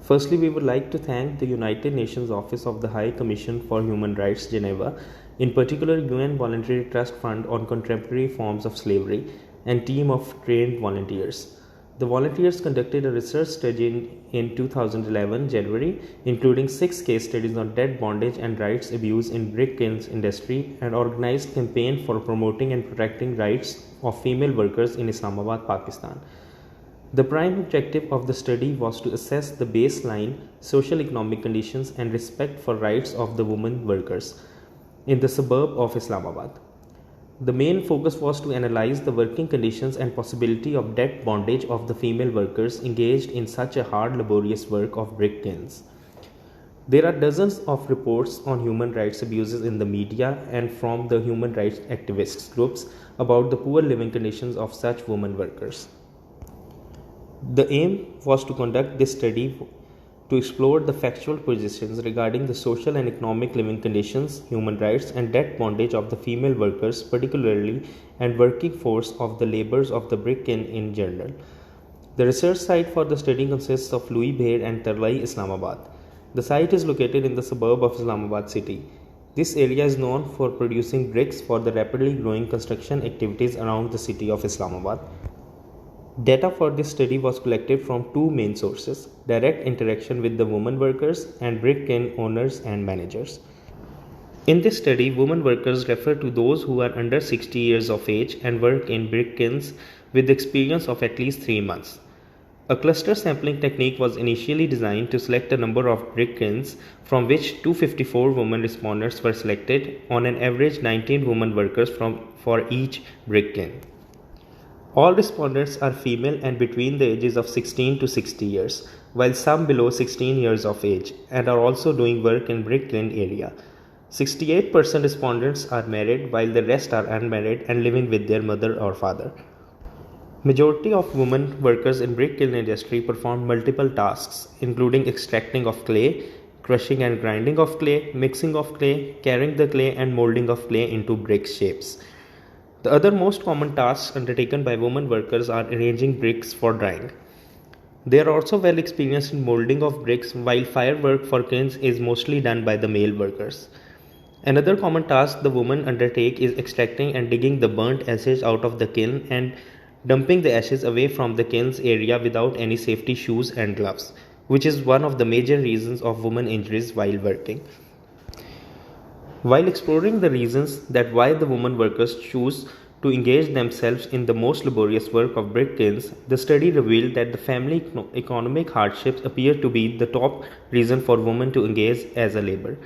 Firstly, we would like to thank the United Nations Office of the High Commission for Human Rights, Geneva, in particular UN Voluntary Trust Fund on Contemporary Forms of Slavery, and team of trained volunteers. The volunteers conducted a research study in 2011 January, including 6 case studies on debt bondage and rights abuse in Brick Kilns Industry, and organized campaign for promoting and protecting rights of female workers in Islamabad, Pakistan. The prime objective of the study was to assess the baseline social economic conditions and respect for rights of the women workers in the suburb of Islamabad. The main focus was to analyze the working conditions and possibility of debt bondage of the female workers engaged in such a hard laborious work of brick kilns. There are dozens of reports on human rights abuses in the media and from the human rights activists groups about the poor living conditions of such women workers. The aim was to conduct this study to explore the factual positions regarding the social and economic living conditions, human rights, and debt bondage of the female workers particularly, and working force of the laborers of the brick kiln in general. The research site for the study consists of Loye Bher Tarlahi, Islamabad. The site is located in the suburb of Islamabad city. This area is known for producing bricks for the rapidly growing construction activities around the city of Islamabad. Data for this study was collected from two main sources: direct interaction with the women workers and brick kiln owners and managers. In this study, women workers refer to those who are under 60 years of age and work in brick kilns with experience of at least 3 months. A cluster sampling technique was initially designed to select a number of brick kilns, from which 254 women respondents were selected, on an average 19 women workers for each brick kiln. All respondents are female and between the ages of 16 to 60 years, while some below 16 years of age, and are also doing work in brick kiln area. 68% respondents are married, while the rest are unmarried and living with their mother or father. Majority of women workers in brick kiln industry perform multiple tasks, including extracting of clay, crushing and grinding of clay, mixing of clay, carrying the clay, and molding of clay into brick shapes. The other most common tasks undertaken by women workers are arranging bricks for drying. They are also well experienced in molding of bricks, while firework for kilns is mostly done by the male workers. Another common task the women undertake is extracting and digging the burnt ashes out of the kiln and dumping the ashes away from the kiln's area without any safety shoes and gloves, which is one of the major reasons of women injuries while working. While exploring the reasons that why the women workers choose to engage themselves in the most laborious work of brick kilns, the study revealed that the family economic hardships appear to be the top reason for women to engage as a labor.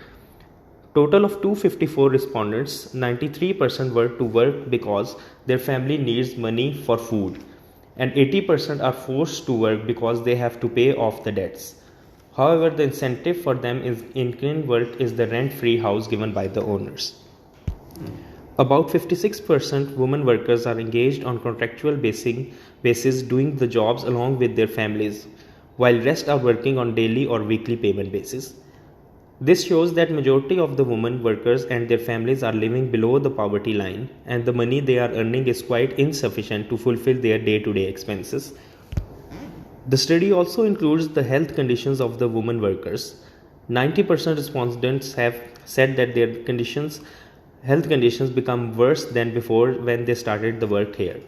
Total of 254 respondents, 93% were to work because their family needs money for food, and 80% are forced to work because they have to pay off the debts. However, the incentive for them in kiln work is the rent-free house given by the owners. About 56% women workers are engaged on contractual basis doing the jobs along with their families, while rest are working on daily or weekly payment basis. This shows that majority of the women workers and their families are living below the poverty line, and the money they are earning is quite insufficient to fulfill their day-to-day expenses. The study also includes the health conditions of the women workers. 90% respondents have said that their health conditions become worse than before when they started the work here.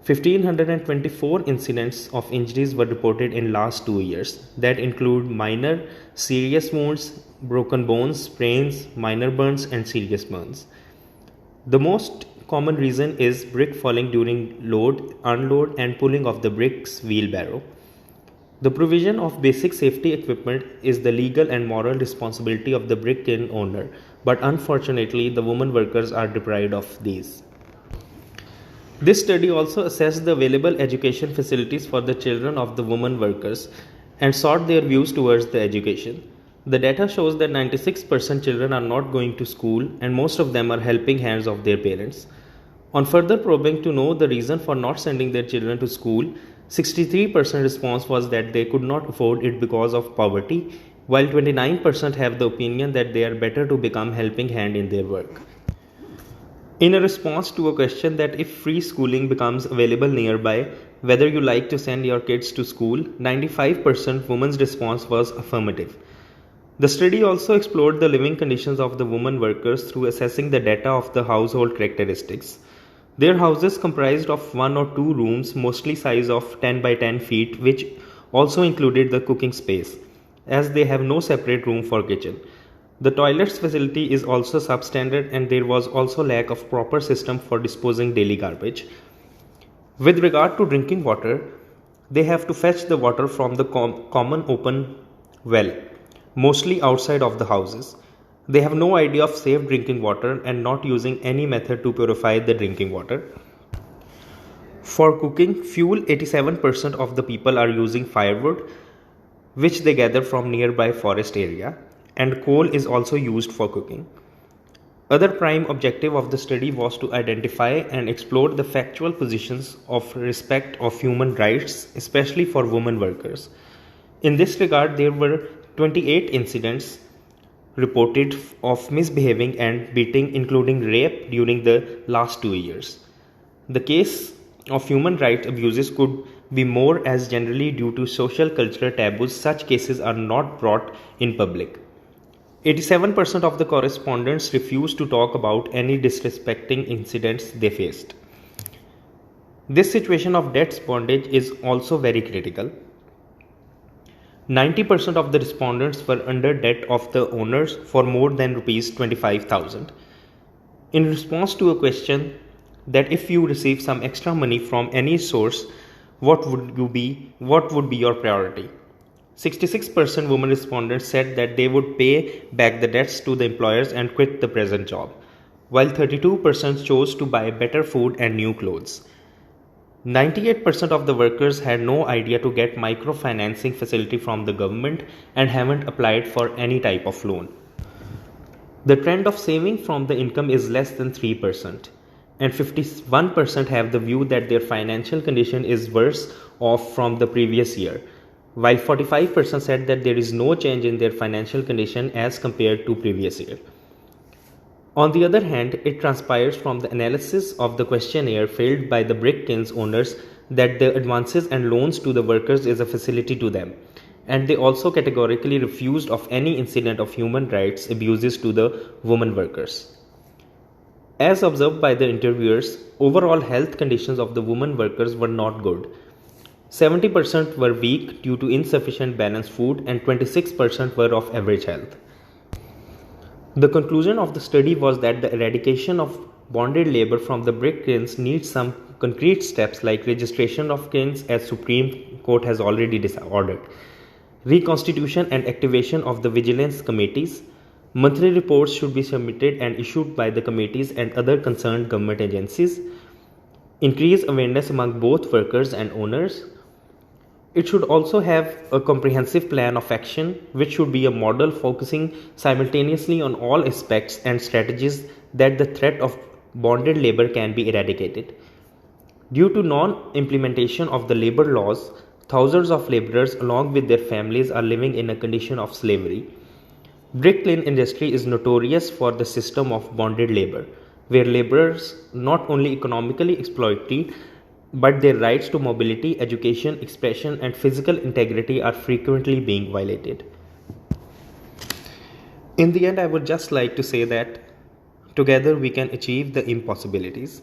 1,524 incidents of injuries were reported in last 2 years that include minor, serious wounds, broken bones, sprains, minor burns, and serious burns. The most common reason is brick falling during load, unload, and pulling of the brick's wheelbarrow. The provision of basic safety equipment is the legal and moral responsibility of the brick kiln owner, but unfortunately the women workers are deprived of these. This study also assessed the available education facilities for the children of the women workers and sought their views towards the education. The data shows that 96% children are not going to school, and most of them are helping hands of their parents. On further probing to know the reason for not sending their children to school, 63% response was that they could not afford it because of poverty, while 29% have the opinion that they are better to become helping hand in their work. In a response to a question that if free schooling becomes available nearby, whether you like to send your kids to school, 95% women's response was affirmative. The study also explored the living conditions of the women workers through assessing the data of the household characteristics. Their houses comprised of 1 or 2 rooms, mostly size of 10 by 10 feet, which also included the cooking space, as they have no separate room for kitchen. The toilets facility is also substandard, and there was also lack of proper system for disposing daily garbage. With regard to drinking water, they have to fetch the water from the common open well, mostly outside of the houses. They have no idea of safe drinking water and not using any method to purify the drinking water. For cooking fuel, 87% of the people are using firewood, which they gather from nearby forest area, and coal is also used for cooking. Other prime objective of the study was to identify and explore the factual positions of respect of human rights, especially for women workers. In this regard, there were 28 incidents reported of misbehaving and beating, including rape, during the last 2 years. The case of human rights abuses could be more, as generally due to social cultural taboos, such cases are not brought in public. 87% of the correspondents refused to talk about any disrespecting incidents they faced. This situation of debt bondage is also very critical. 90% of the respondents were under debt of the owners for more than Rs 25,000. In response to a question that if you receive some extra money from any source, what would be your priority? 66% women respondents said that they would pay back the debts to the employers and quit the present job, while 32% chose to buy better food and new clothes. 98% of the workers had no idea to get microfinancing facility from the government and haven't applied for any type of loan. The trend of saving from the income is less than 3%, and 51% have the view that their financial condition is worse off from the previous year, while 45% said that there is no change in their financial condition as compared to previous year. On the other hand, it transpires from the analysis of the questionnaire filled by the Brick Kilns owners that the advances and loans to the workers is a facility to them, and they also categorically refused of any incident of human rights abuses to the women workers. As observed by the interviewers, overall health conditions of the women workers were not good. 70% were weak due to insufficient balanced food, and 26% were of average health. The conclusion of the study was that the eradication of bonded labor from the brick kilns needs some concrete steps like registration of kilns, as Supreme Court has already ordered, reconstitution and activation of the vigilance committees. Monthly reports should be submitted and issued by the committees and other concerned government agencies. Increase awareness among both workers and owners. It should also have a comprehensive plan of action, which should be a model focusing simultaneously on all aspects and strategies that the threat of bonded labor can be eradicated. Due to non-implementation of the labor laws, thousands of laborers along with their families are living in a condition of slavery. Brick Kiln industry is notorious for the system of bonded labor, where laborers not only economically exploited, but their rights to mobility, education, expression, and physical integrity are frequently being violated. In the end, I would just like to say that together we can achieve the impossibilities.